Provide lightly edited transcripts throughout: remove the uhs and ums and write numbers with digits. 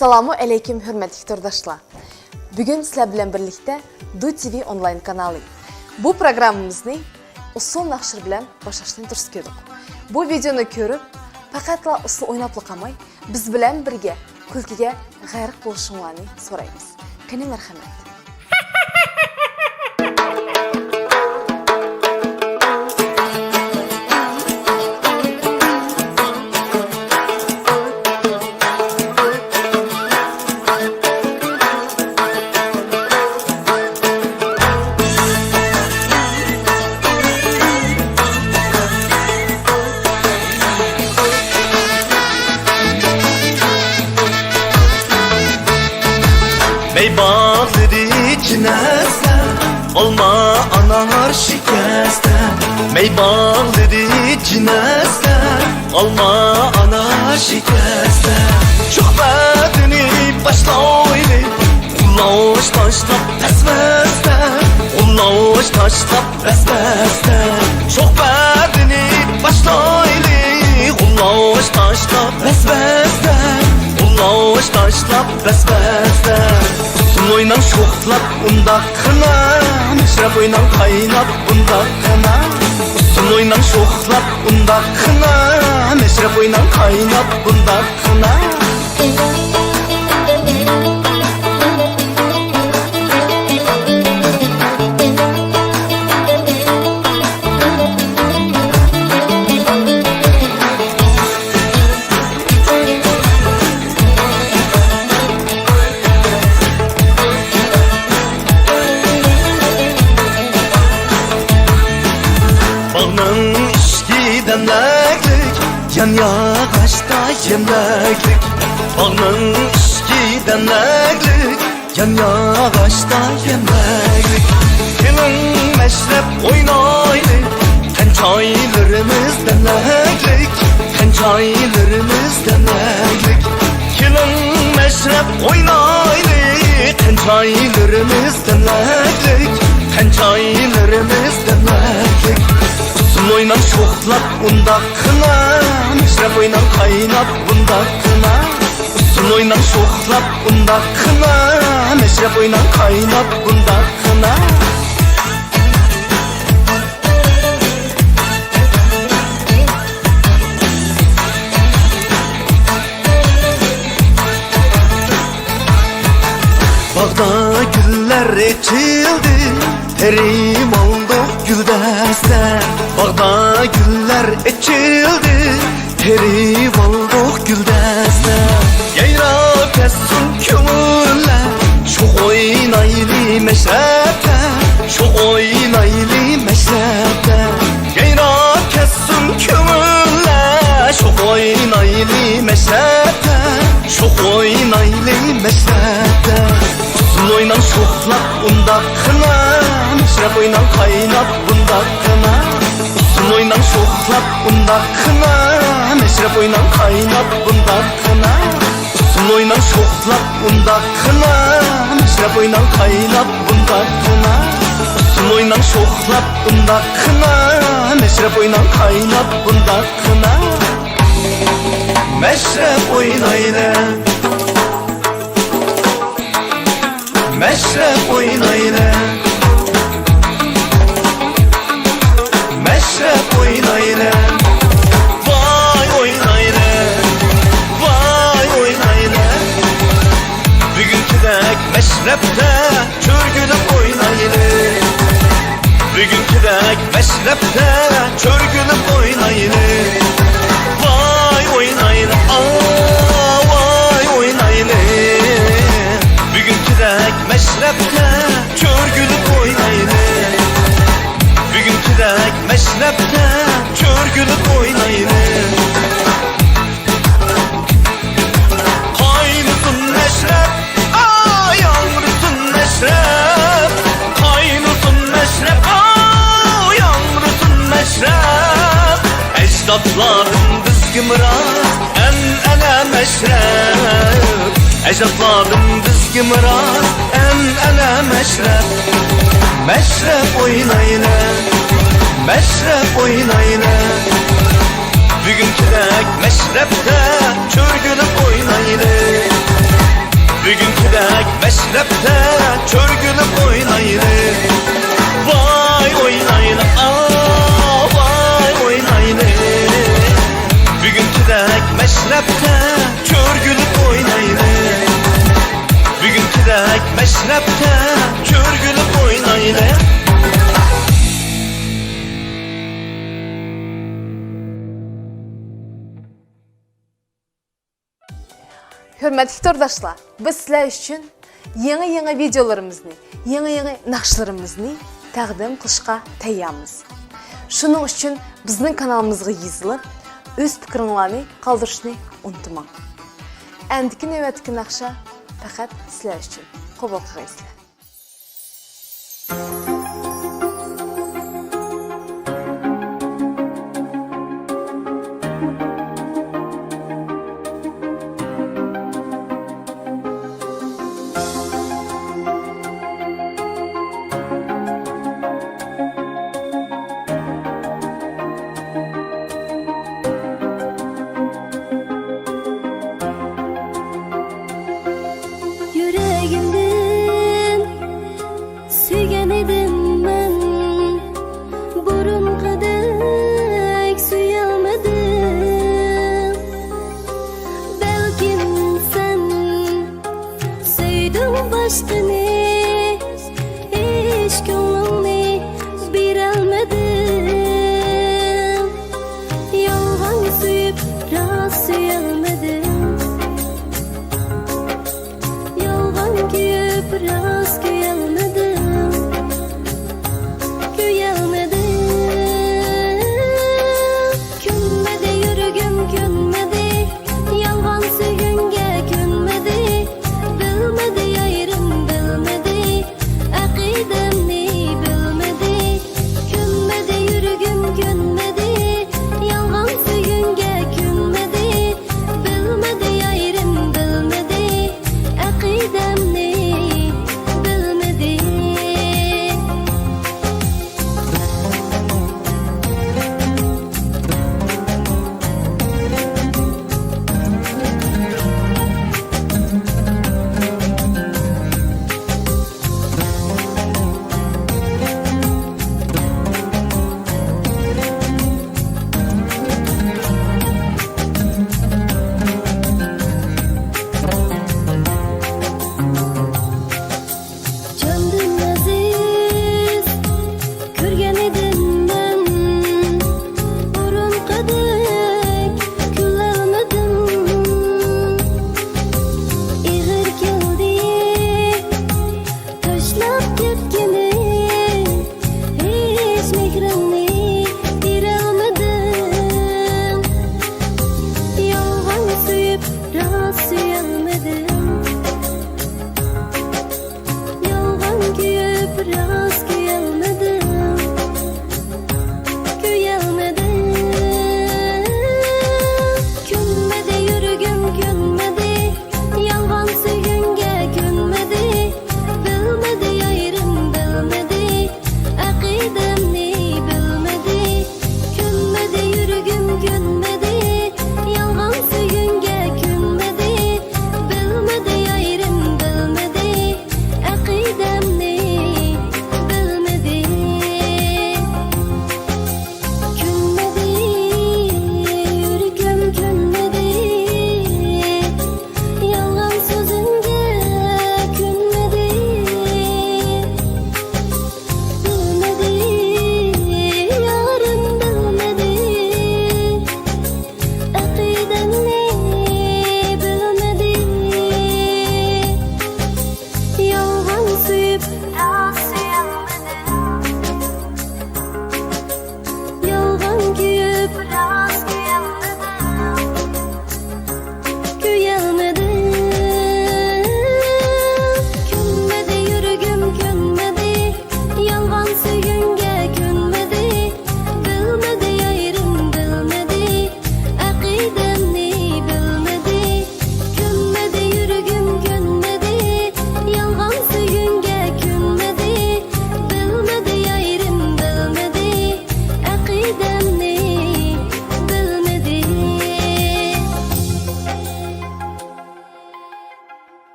Assalamu alaikum hürmetli turdaşlar. Bugün sizler bilen birlikte Du TV online kanalı. Bu programımızı usul nakşır bilen başlaştığını turst kördük. Bu videonu görüp faqatla usul oynaplı kalmay, biz bilen birge kulkiga g'ayriq bo'lishinglarni so'raymiz. Qani marhamat. Ey bağları cineste, olma anar şikeste. Ey bağları cineste, olma anar şikeste. Çok bedeni başlaylı, ullaş taşlap esmeste, ullaş taşlap esmeste. Çok bedeni başlaylı, ullaş taşlap esmeste, ullaş taşlap esmeste. Oynan şoklap undakına, meşrep oynan kaynap undakına. Usul oynan şoklap undakına, meşrep oynan kaynap undakına. Yan yağaçta yemeklik, bağın içki demeklik. Yan yağaçta yemeklik. Gelin meşrep oynaylı, tençaylarımız demeklik, tençaylarımız demeklik. Gelin meşrep oynaylı, tençaylarımız demeklik, tençaylarımız demeklik. Usul oynan şoklap undakına, meşrep oynan kaynap undakına. Usul oynan şoklap undakına, meşrep oynan kaynap undakına. Bağda güller ekildi, terim oldu güldesten. Bağda güller ekildi, terim oldu güldesten. Yayra kessin kömürler, çok oynaylı meşrepte, çok oynaylı meşrepte. Yayra kessin kömürler, çok oynaylı meşrepte, çok oynaylı meşrepte. Usul oynan şoklap undakına, meşrep oynan kaynap bundakına. Usul oynan şoklap undakına, meşrep oynan kaynap bundakına. Usul oynan şoklap undakına, meşrep oynan kaynap bundakına. Usul oynan şoklap undakına, meşrep oynan kaynap bundakına. Meşrep oynayla, meşrep oynayla, meşrep oynayla. Vay oynayla, vay oynayla. Bugünküdek meşrepte çörgülüp oynayla. Bugünküdek meşrepte çörgülüp oynayla. Vay oynayla, vay oynayla. Bugünküdek meşrepte çörgülüp oynayla. Bugünküdek meşrepte çörgülüp oynayla. Kaynısın meşrep, yağmursun meşrep. Kaynısın meşrep, yağmursun meşrep. Ecdatlarım dizgimraz, en meşrep. Ecdatlarım dizgimraz, en meşrep. Meşrep oynayla, meşrep oynayla. Bugünküdek meşrepte çörgülüp oynayla. Bugünküdek meşrepte çörgülüp oynaylı. Vay oynaylı, vay oynaylı. Bugünküdek meşrepte çörgülüp oynaylı. Bugünküdek meşrepte çörgülüp oynaylı. Hürmetli tordaşlar, biz sizler üçün yeni videolarımızı, yeni nakşlarımızı təqdim qilishqa tayyormiz. Şunun üçün bizning kanalımızga yazılıb, öz fikringizni qoldirishni unutmang. Endiki navbatdagi naqsha faqat sizlar uchun. Qabul qilasizlar. Yüreğimden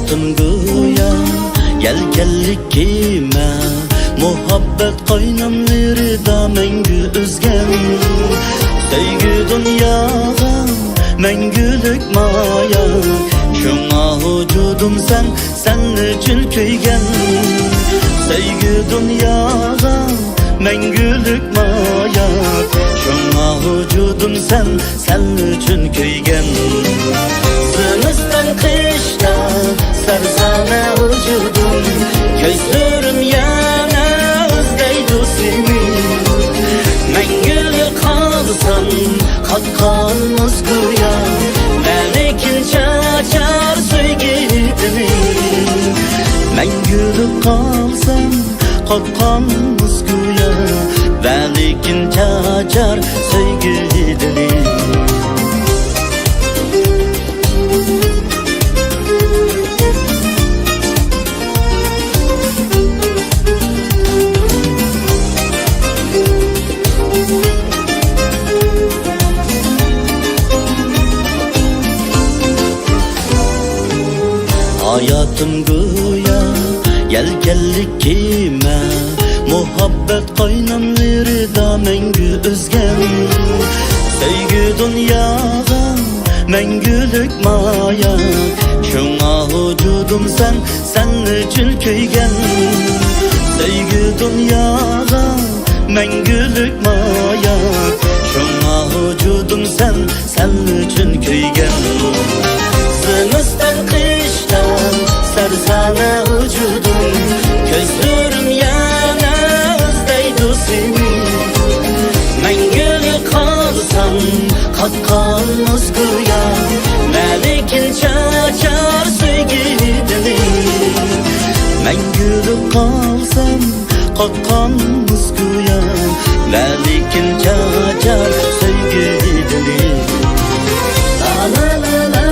Hayatım güya yelkenlik kime, muhabbet kaynamlarida mengü üzgen. Sevgi dünyada mengülük maya, şuna vücudum sen için köygen. Sevgi dünyada mengülük maya, şuna vücudum sen için köygen. Zımıstan kışta sarsana vücudum, gözlerim yana özleydu seni. Mengülük kalsan katkan muskuya, melekin çaçar sevgilimi. Mengülük kalsan katkan muskuya, melekin çaçar sevgilimi. Hayatım güya yelkenlik kime, muhabbet kaynamlarida mengü üzgen. Sevgi dünyada mengülük maya, şuna vücudum sen için köygen. Sevgi dünyada mengülük maya, şuna vücudum sen için köygen. Zımıstan kıştan sarsana vücudum, gözlerim yana özleydu seni. Mengülük kalsan katkan muskuya, melekin çaçar sevgilimi. Mengülük kalsan katkan muskuya, melekin çaçar sevgilimi. La la la la.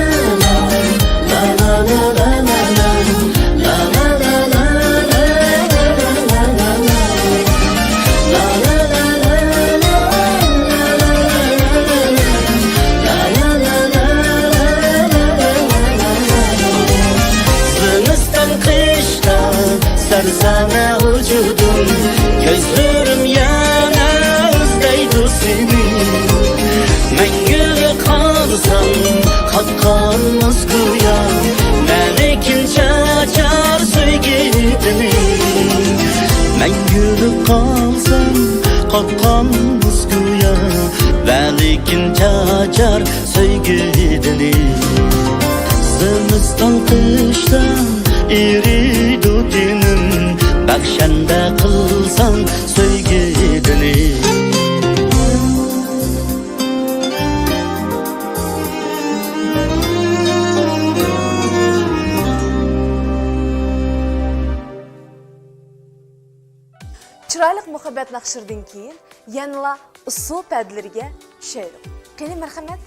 Sarsana vücudum, gözlerim yana özleydu seni. Mengülük kalsan katkan muskuya, melekin çaçar sevgilimi. Mengülük kalsan katkan muskuya, melekin çaçar sevgilimi. Zımıstan kıştan iri dutinim, bakşanda kılsan sevgilini. Çıraylık muhabbet nakşırdan keyin yanıla usul pədlərə düşəyirik. Qəni mərhəmət.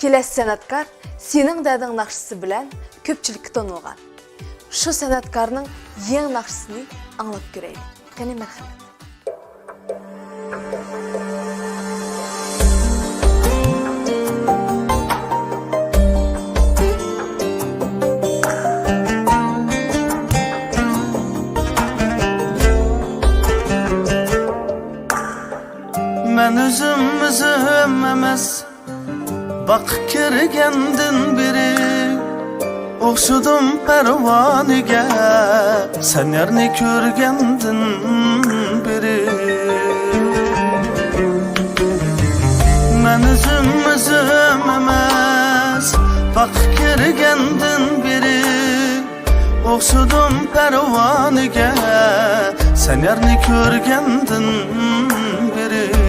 Keles sanatkar senin dadın nakşısı bilen köpçülükki tanılgan. Şu sanatkarның ең nakşısını anlap göreyli. Kani merhamet. Ben üzüm emes bak kirgendin biri Oxşudum pervanige sen yerini körgendin biri Ben üzüm emes bak kirgendin biri Oxşudum pervanige sen yerini körgendin biri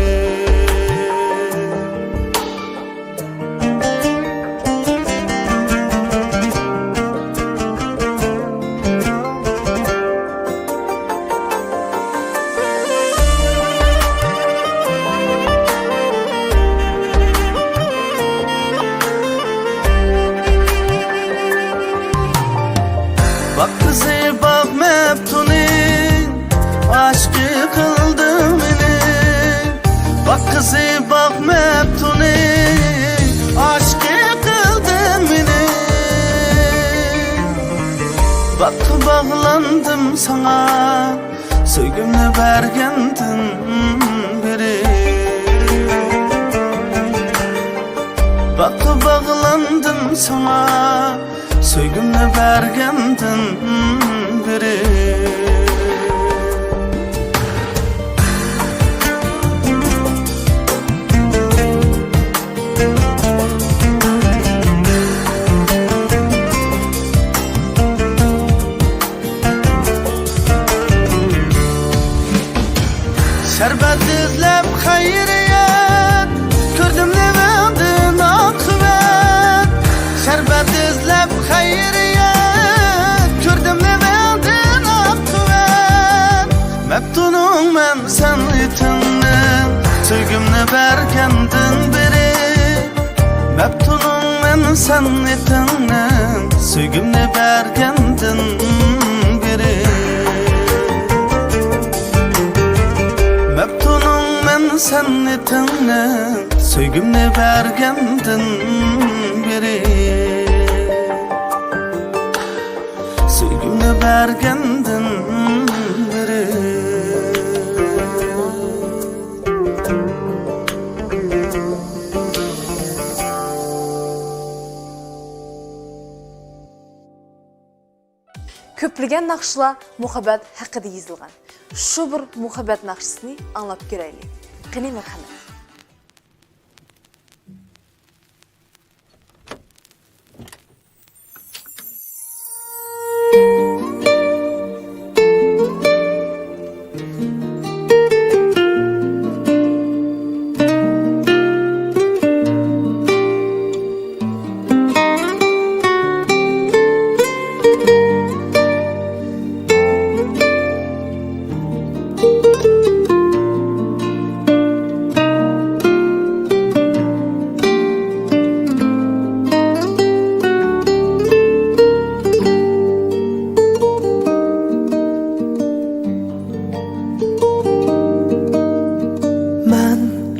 Bak kızı bak meptunin aşkı kıldı beni Bak kızı bak meptunin aşkı kıldı beni Bak bağlandım sana söygümle bergendin biri Bak bağlandım sana söygümle bergendin biri Şerbet izlep hayriyet Kürdüm nevendin akıvet Şerbet izlep hayriyet Kürdüm nevendin akıvet Meptunum ben sen itindim Söygümle berkendin biri Meptunum ben sen itindim Söygümle berkendin biri Meptunum ben sen itindim Söygümle bergendin biri Söygümle bergendin biri Köplügen nakşıla muhabbet hakkıda yazılgan. Şu bir muhabbet nakşısını anlap göreyli. Kani merhamet.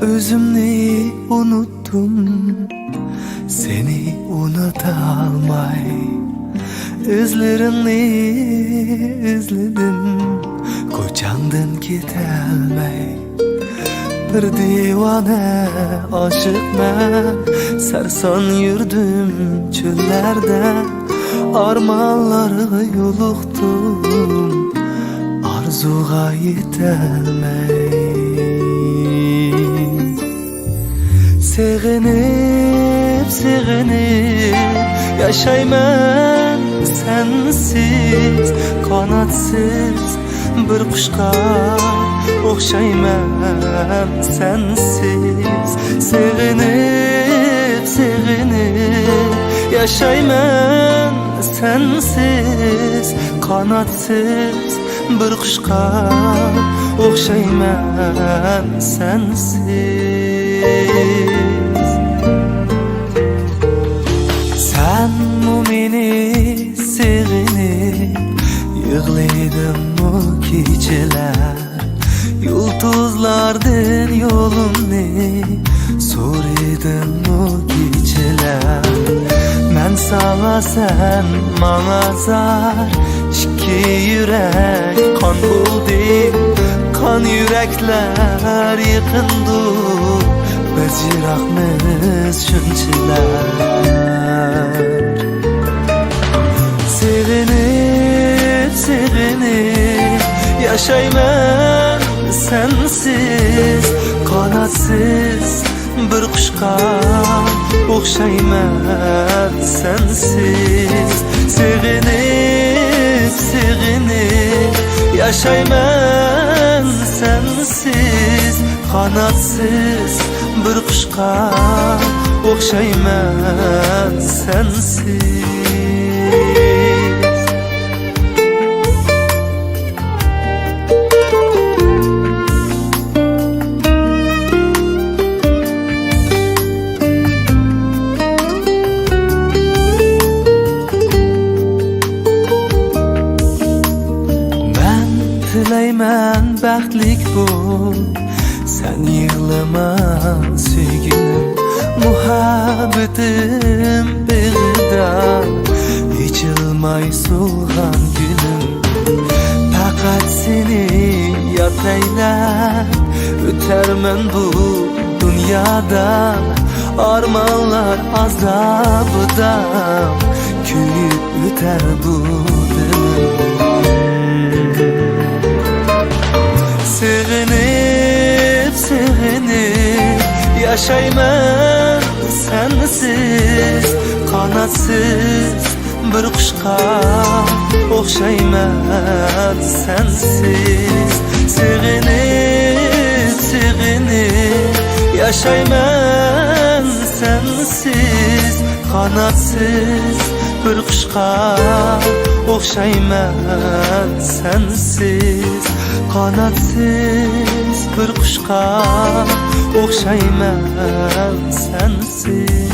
Özümni unuttum Seni unutamay İzlerini izledim Koçandın gitelmey Bir divane aşık ben Sersan yürüdüm çöllerde Armanları yoluqtum Arzuğa yetelmey Seğenip yaşayman sensiz Kanatsız bir kuşka okşayman sensiz Seğenip yaşayman sensiz Kanatsız bir kuşka okşayman sensiz seni sevinip yığlaydım o geceler. Yıldızlardan yolumni so'raydın o geceler. Men sana sen bana zar, ikki yürek kan bo'ldik. Kan yürekler yıkındı, biz yirakmiz shunchalar. Sevinip sevinip yaşayman sensiz, qanotsiz bir qushqa o'xshayman sensiz. Sevinip sevinip yaşayman sensiz, qanotsiz bir qushqa o'xshayman sensiz. Tilayman baxtlik bo'l, sen yig'lama sevgilim. Muhabbetim beg'ida ichilmay so'lg'an gülüm. Faqat seni yataylab o'tarman bu dunyoda, armonlar azobida kuyib o'tar bu dilim. Sevinip sevinip yaşayman sensiz, qanotsiz bir qushqa o'xshayman sensiz. Sevinip sevinip yaşayman sensiz, qanotsiz bir qushqa o'xshayman sensiz. Qanotsiz bir qushqa o'xshayman sensiz.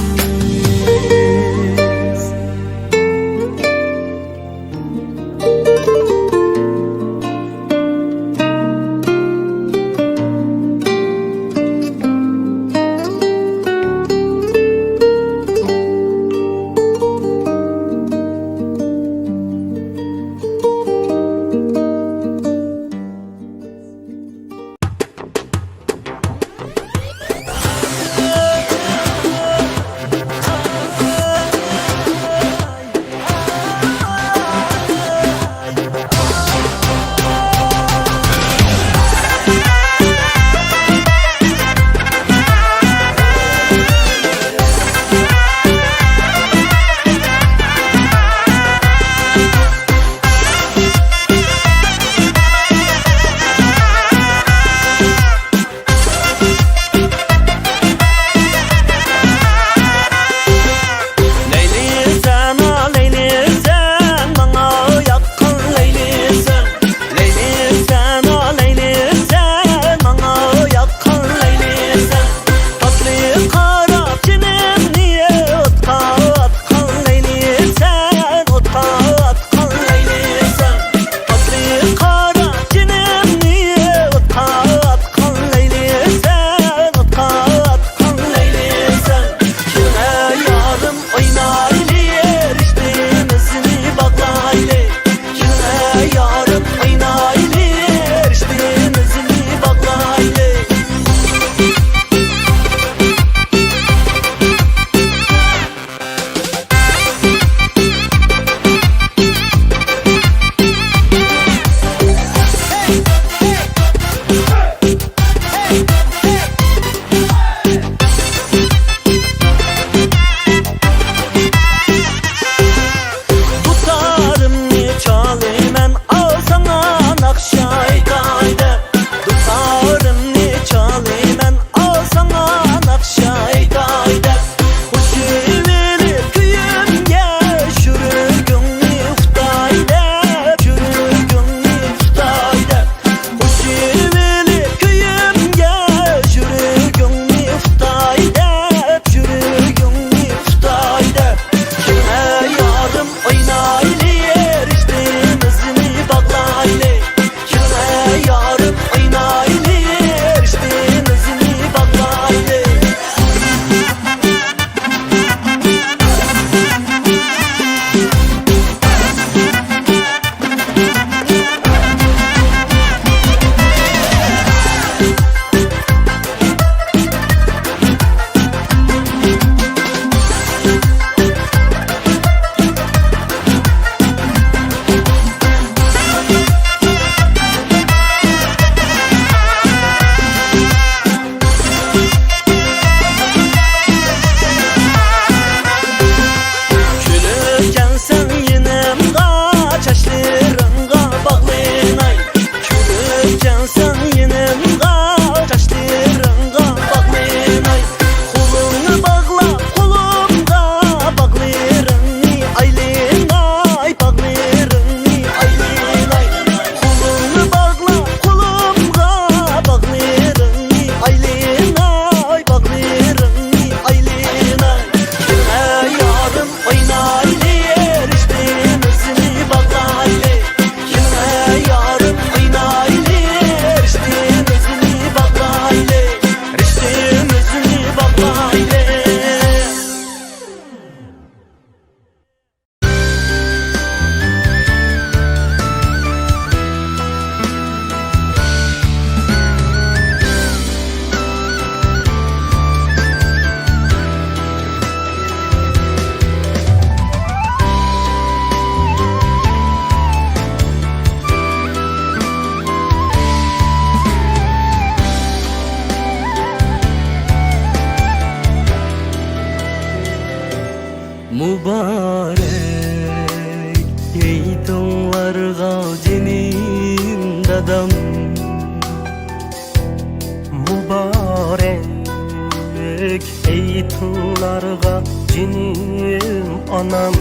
altınlarga cinim anam.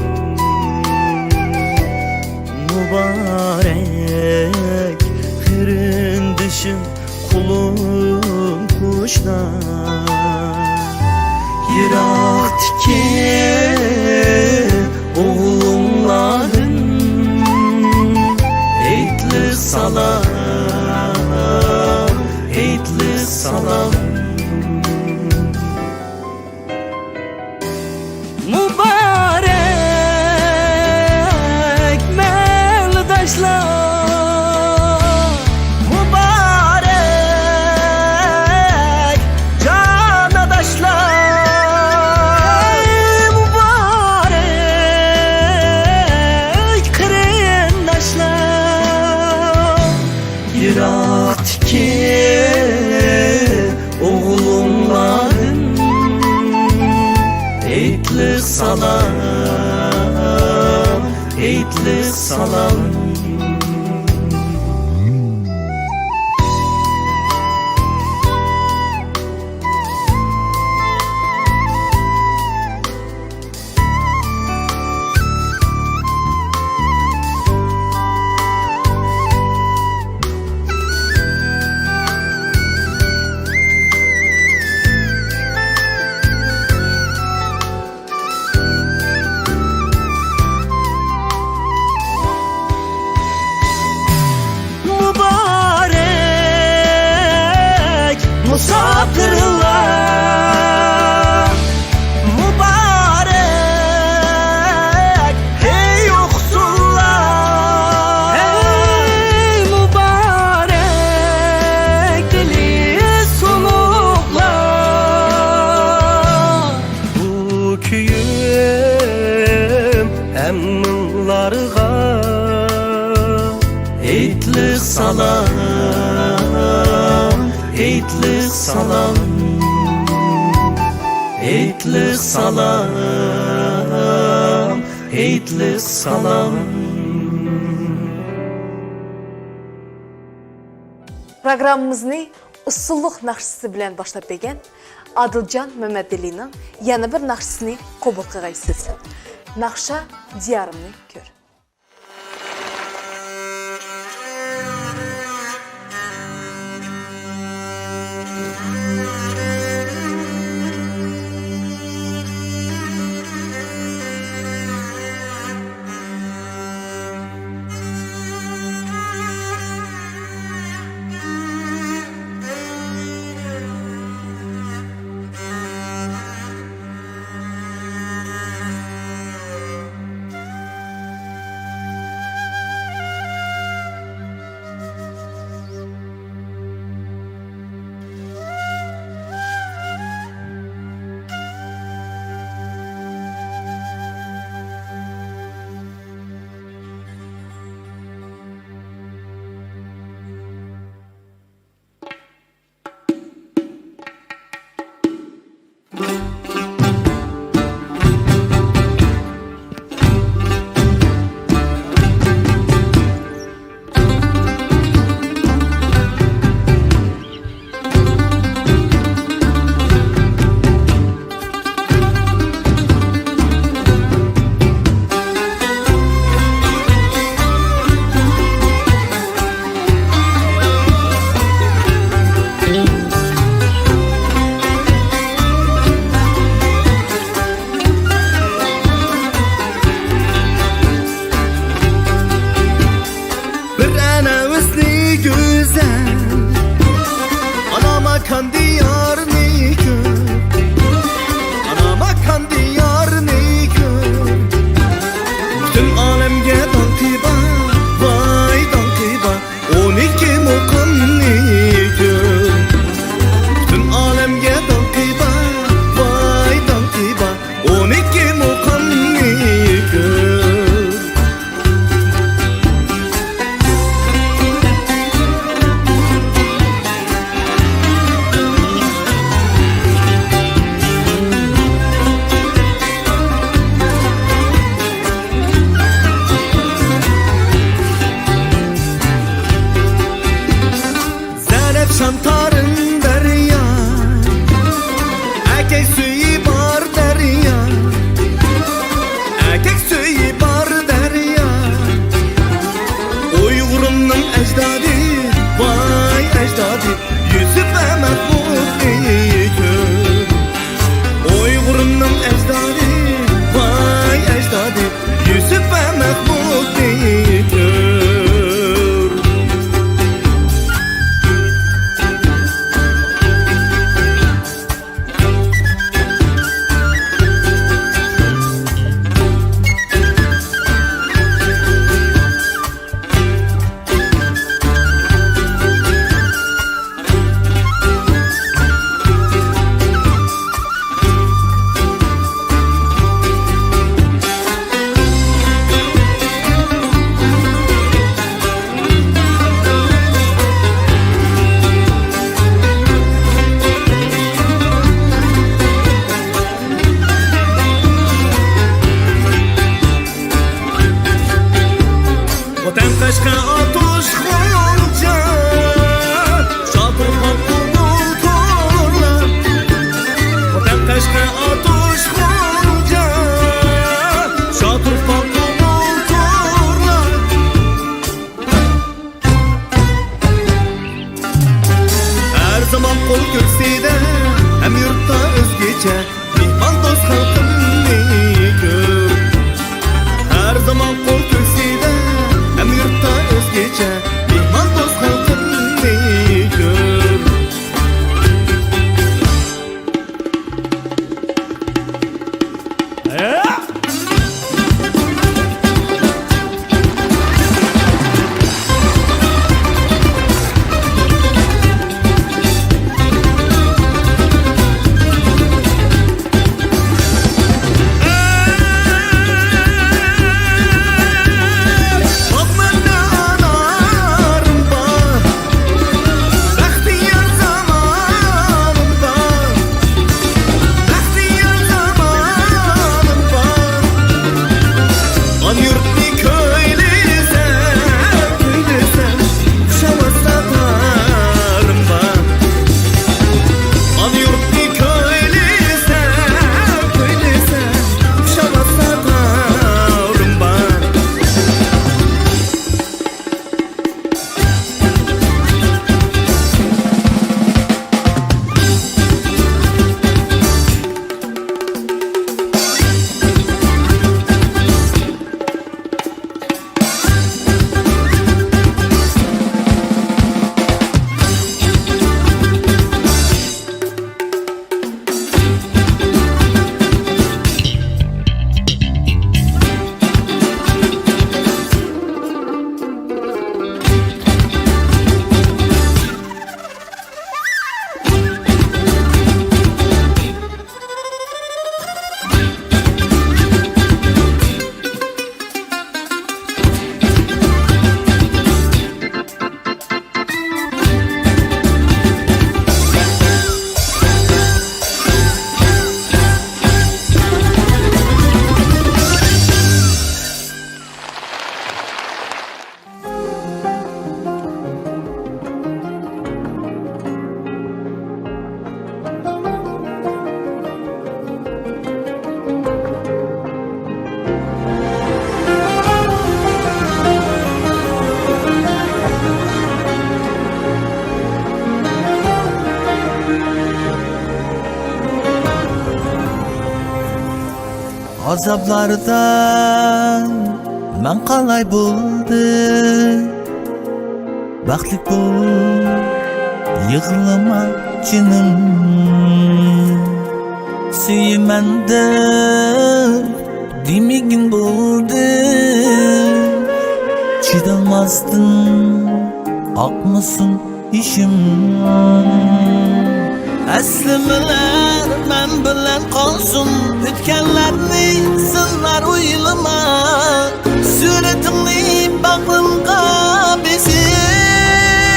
Mübarek kırındışım kulum kuşlar. Yıraktaki oğlumların eğitli salam, eğitli salam. Mübarek meldaşlar, mübarek canadaşlar, mübarek kırındaşlar. Yıraktaki oğlumların eğitli salam, eğitli salam. Mübarek musafirler, mübarek hey yoksullar, hey mübarek dili sunuklar. Bu köyüm emnunlarga eğitli salam, eğitli salam, eğitli salam, eğitli salam. Programımızı usulluk nakşisi bilen başlap begen Adılcan Mehmetali'nin yana bir nakşisini qabul qilgaysiz. Nakşa diyarımni kör. Şantarın derya Eke suyu zaman qo'l ko'ksida ham yurtda o'zgacha mehmon do'st xalqimni ko'r. Her zaman qo'l ko'ksida ham yurtda o'zgacha mehmon do'st xalqimni ko'r. Azaplardan ben qalay bo'ldi baxtli bo'l yig'lama jinim suymanda demigin bo'ldi chidolmasdin oqmasin ishim aslimalar men bilan qolsin o'tganlarni sizlar o'ylama suratingni bag'rimga besib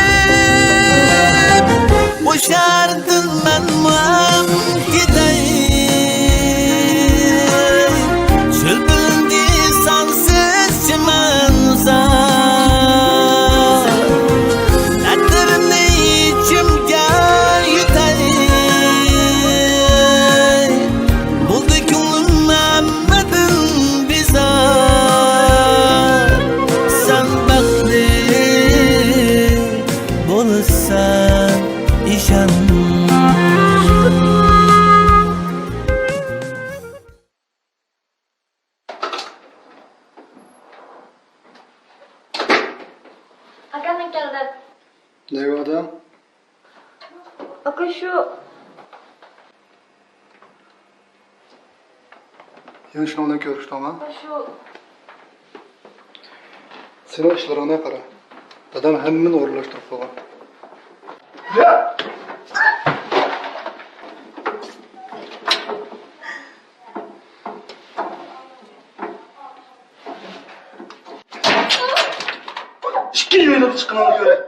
o'shardim men muam ketay shul bilindi sansiz chiman uzak dardimni ichimga yutay bo'ldi ko'nglim hammadan bezor sen baxtli bo'lsan ishon Akam keldi. Ne adam? Aka şu Yani şuna görüştü ama. şu Senin işlerine kara. Adam hemen uğurlaştırıp falan. İşkili oynadı çıkınanı göre.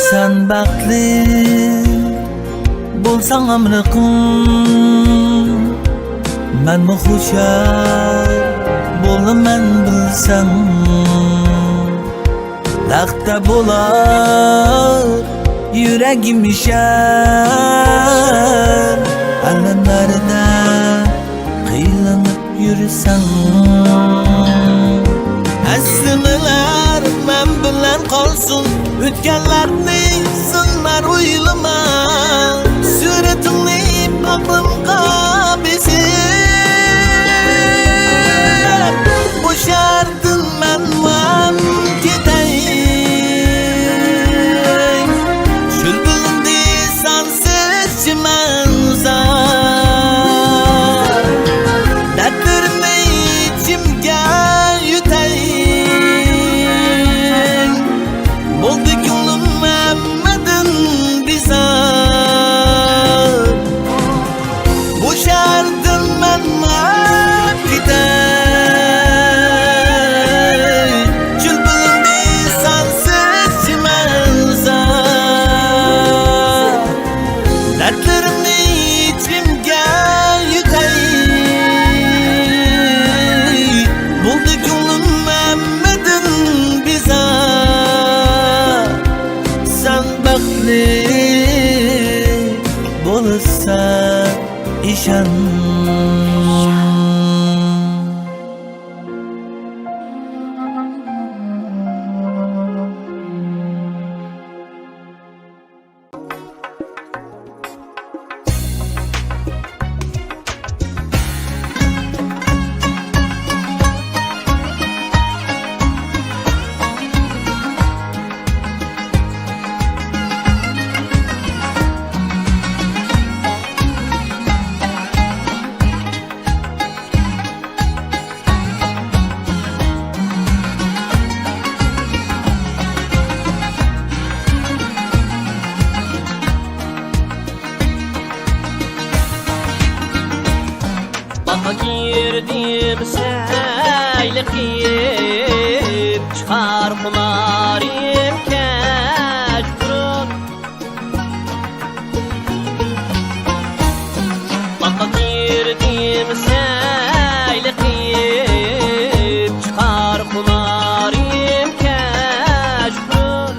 Sen baxtli bo'lsang amriqim men mi xushal bo'laman bilsam, laqta bo'lar yuragim ishar, alamlarda qiylanib yursam. Aslimalar men bilan qolsin, o'tganlarni sinlar o'ylama, suratingni aqlimga bezib, bo'shardim men ketay. Şülbülündi sensiz çimen uzak, dertlerimi içimge yüteyin. Oldu gönlüm Mehmet'in bizar, boşardın ben gitey. Şülbülündi sensiz çimen uzak, dertlerimni içimge yüteyin. Buldu gönlüm Mehmet'in bizar. Sen bakli bulursan işan. Baka girdim seylikip, çıkar kumarim keş vurup. Baka girdim seylikip, çıkar kumarim keş vurup.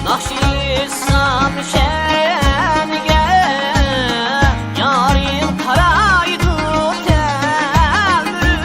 Nakşisam şenge, yarim karaydı telmürüm.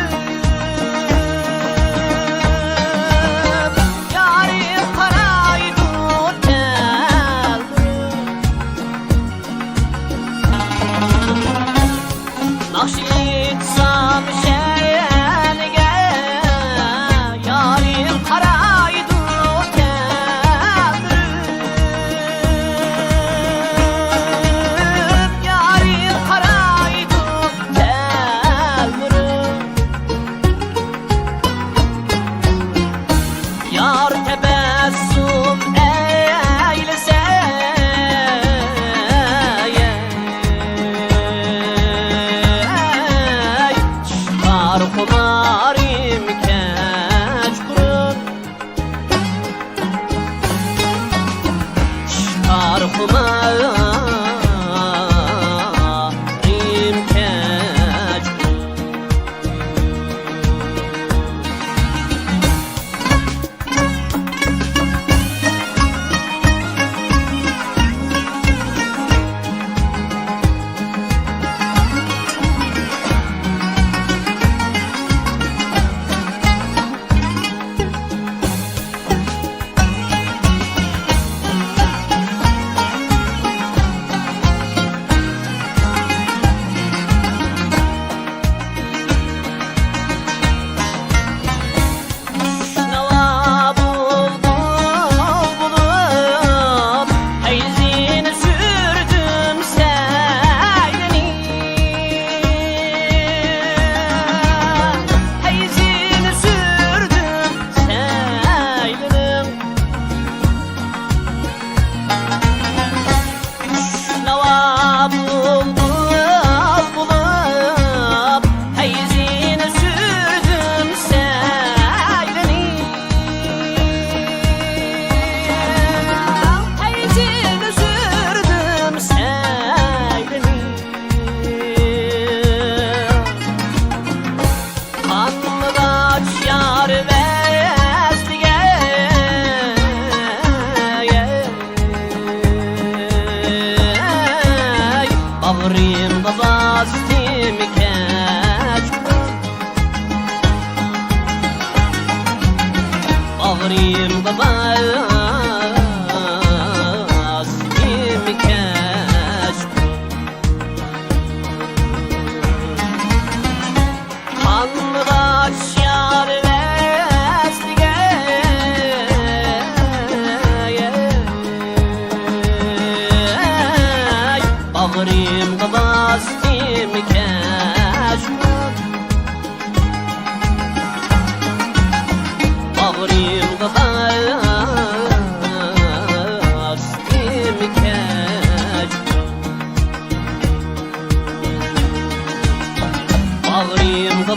Bağrım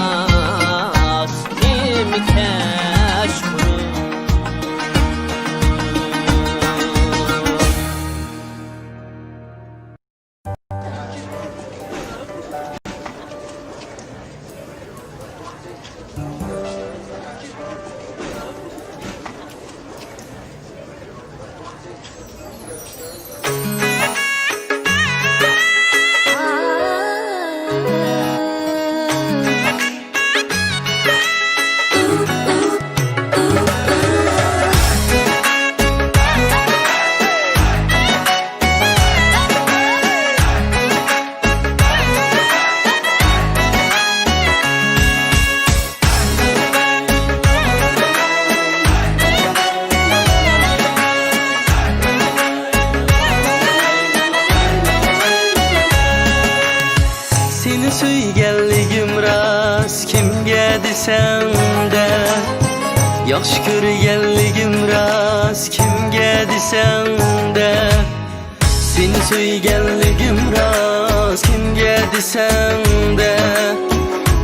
bas imkaş kurur Seni söygelligim rast kimge desem de Yaxşı ko'rganligim rast kimge desem de Seni söygelligim rast kimge desem de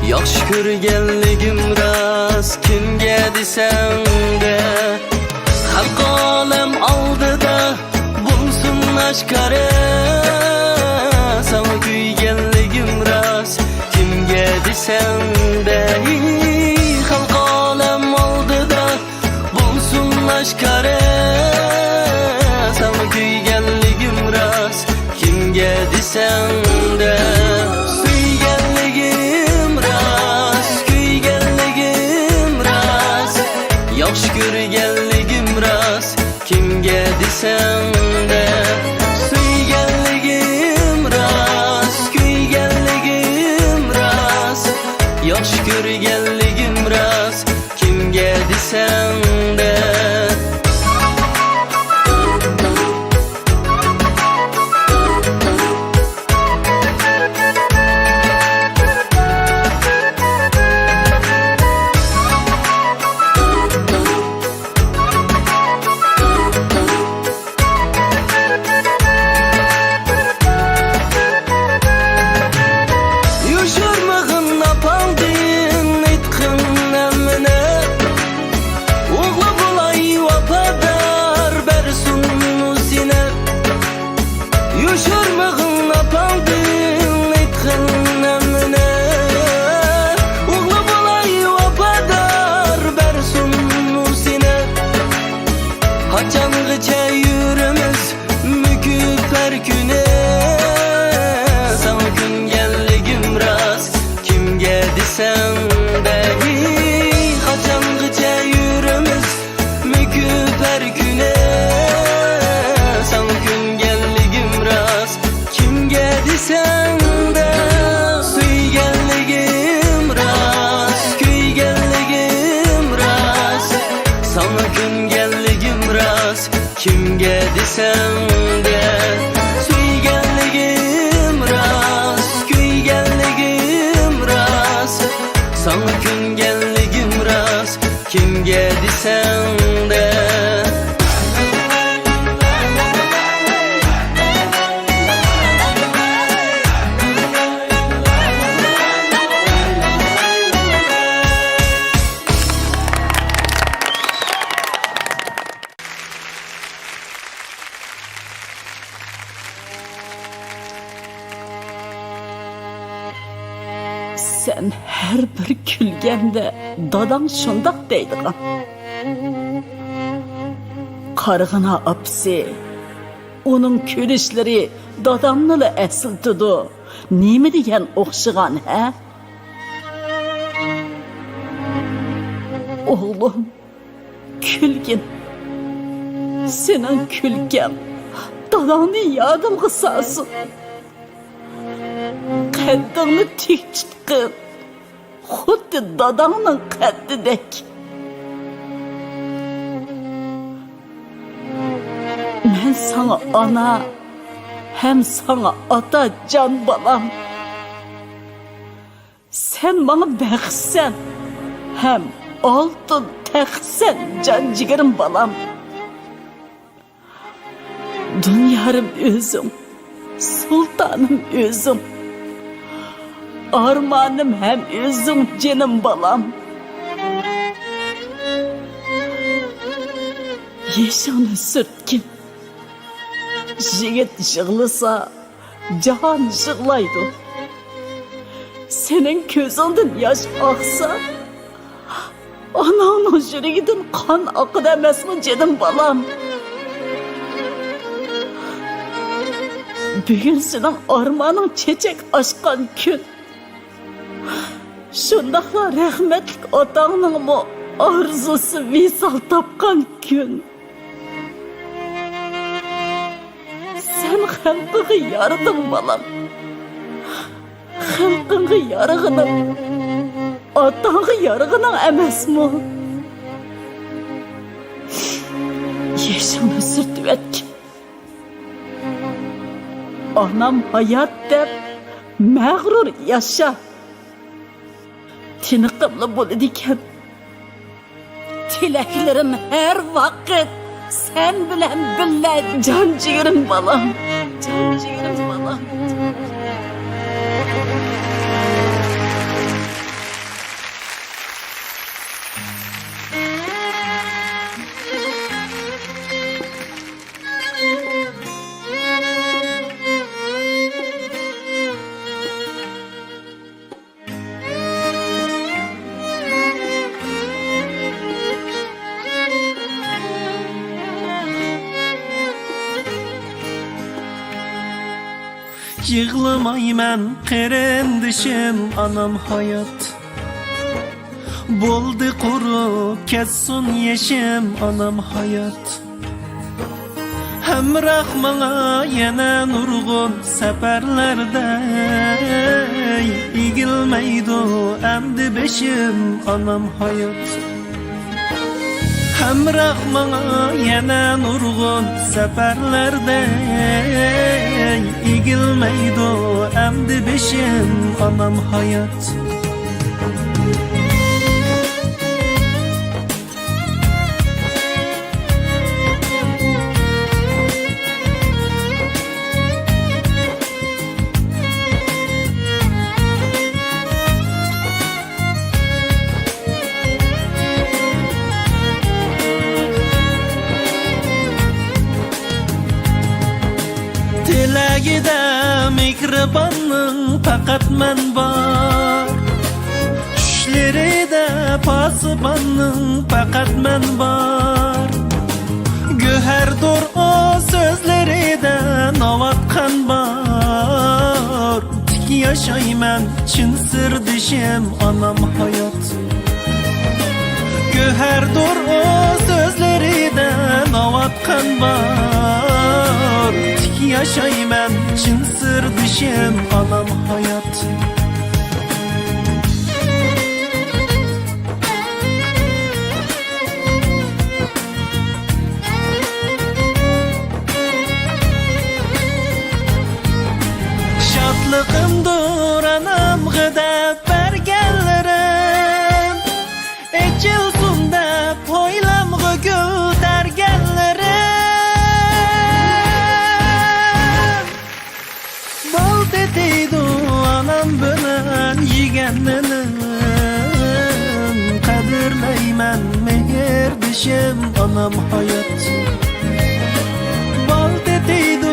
Yaxşı ko'rganligim rast kimge desem de Halk alem aldıda bulsun aşkara Sana kuyganligim rast kimge desem de Halk alem oldida bulsun aşkara Sana kuyganligim rast kimge desem de Suyganligim rast kuyganligim rast Yaxşı ko'rganligim rast kimge desem de Suyganligim rast kuyganligim rast Yaxşı ko'rganligim rast kimge desem de Yuşurmağın apaldın etkin emine Oğla bulay vapadar bersun sine Yuşurmağın apaldın etkin emine Oğla bulay vapadar bersun sine Haçangıça yürümüz müküp her güne Sana gün gelligim rast kimge desem de Haçangıça yürümüz müküp her güne Sana gün gelligim rast kimge desem de Suyganligim rast kuyganligim rast Sana gün gelligim rast kimge desem de Suyganligim rast kuyganligim rast Sana gün gelligim rast kimge desem de Sen her bir külgende dadan şundak deydiğin. Kargına apsi, onun külüşleri dadamlılı esiltidu. Nemi diyen okşıgan he? Oğlum, külgin, senin külgen, dadanı yadım kısasın. Qaddini tik tutqin, xuddi dadangning qaddidek. Men sana ana, hem sana ata can balam. Sen bana baxtsan, hem oltin taxtsan can jigarim balam. Dünyarım özüm, sultanım özüm. armanım hem özüm canım balam. Yaşanı sürtkin. Jigit jığlısa, cahan jığlaydı. Senin közünden yaş aksa, ananın yüreğinden kan akı demez mi canım balam? Bugün senin armanın çiçek açkan gün. Şundakla rahmetlik atanın bu arzusu visal tapkan gün. Sen halkığı yaradın balam. Halkığı yarığının, atağı yarığının emes mi? Yaşamı sürtüvetki. Anam hayat dep mağrur yaşa. Tiniqimli bo'ladi ekan. Tilaklerim her vakit sen bilen billa can ciğerim balam. Can ciğerim balam. Yığlamayman qerindishim anam hayat. Bo'ldi quru kessun yeşim anam hayat. Hamroh manga yana nurg'un safarlarda egilmaydi amdi beshim anam hayat. Hamroh manga yana nurg'un safarlarda egilmaydi amdi beshim anam hayat. Tilagida mehribanning faqat men bor. Tushlarida pasibanning faqat men bor. Go'hardur o so'zlarida navatqan bor. Tik yashayman chin sirdishim anam hayot. Go'hardur o so'zlarida navatqan bor. Yaşayman chin sirdishim anam hayat. Şadlığımdır anam gıdab bergenlerim. Echilsun deb o'ylamg'i gul dergenlerim. Deydi anam bilen yeganlarim. Qadrlayman mehr dishim anam hayot. Bol deydi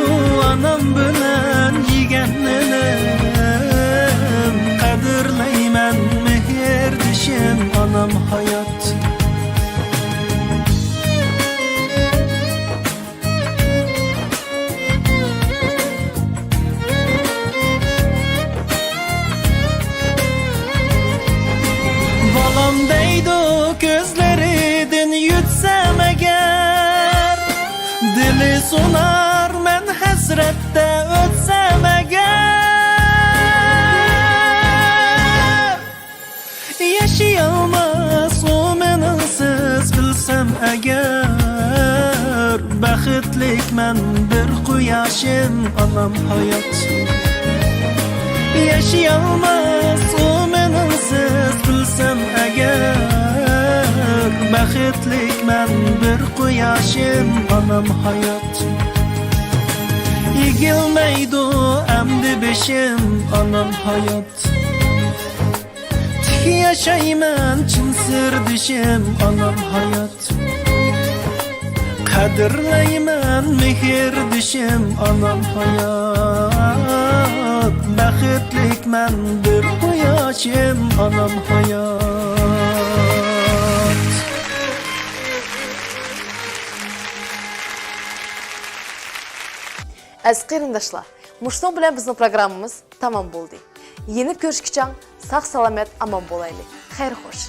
anam bilen yeganlarim. Qadrlayman mehr dishim anam hayot. Balam deydi gözlerinden yutsam eğer. Dili sonar men hasrette ötsem eğer. Yaşayamaz o menensiz bilsem eğer. Baxtlik men bir quyoshim anam hayot. Yaşayamaz o menensiz bilsem eğer. Baxtlik men bir quyoshim anam hayot. Egilmaydi amdi beshim anam hayot. yaşayman chin sirdishim anam hayot Qadrlayman mehr dishim anam hayot Baxtlikman bir quyoshim anam hayot Aziz qarindoshlar, mushtoq bilan bizning programmamiz tamom bo'ldi. Yenib ko'rishguncha sog' salomat amon bo'laylik. Xayr xo'sh.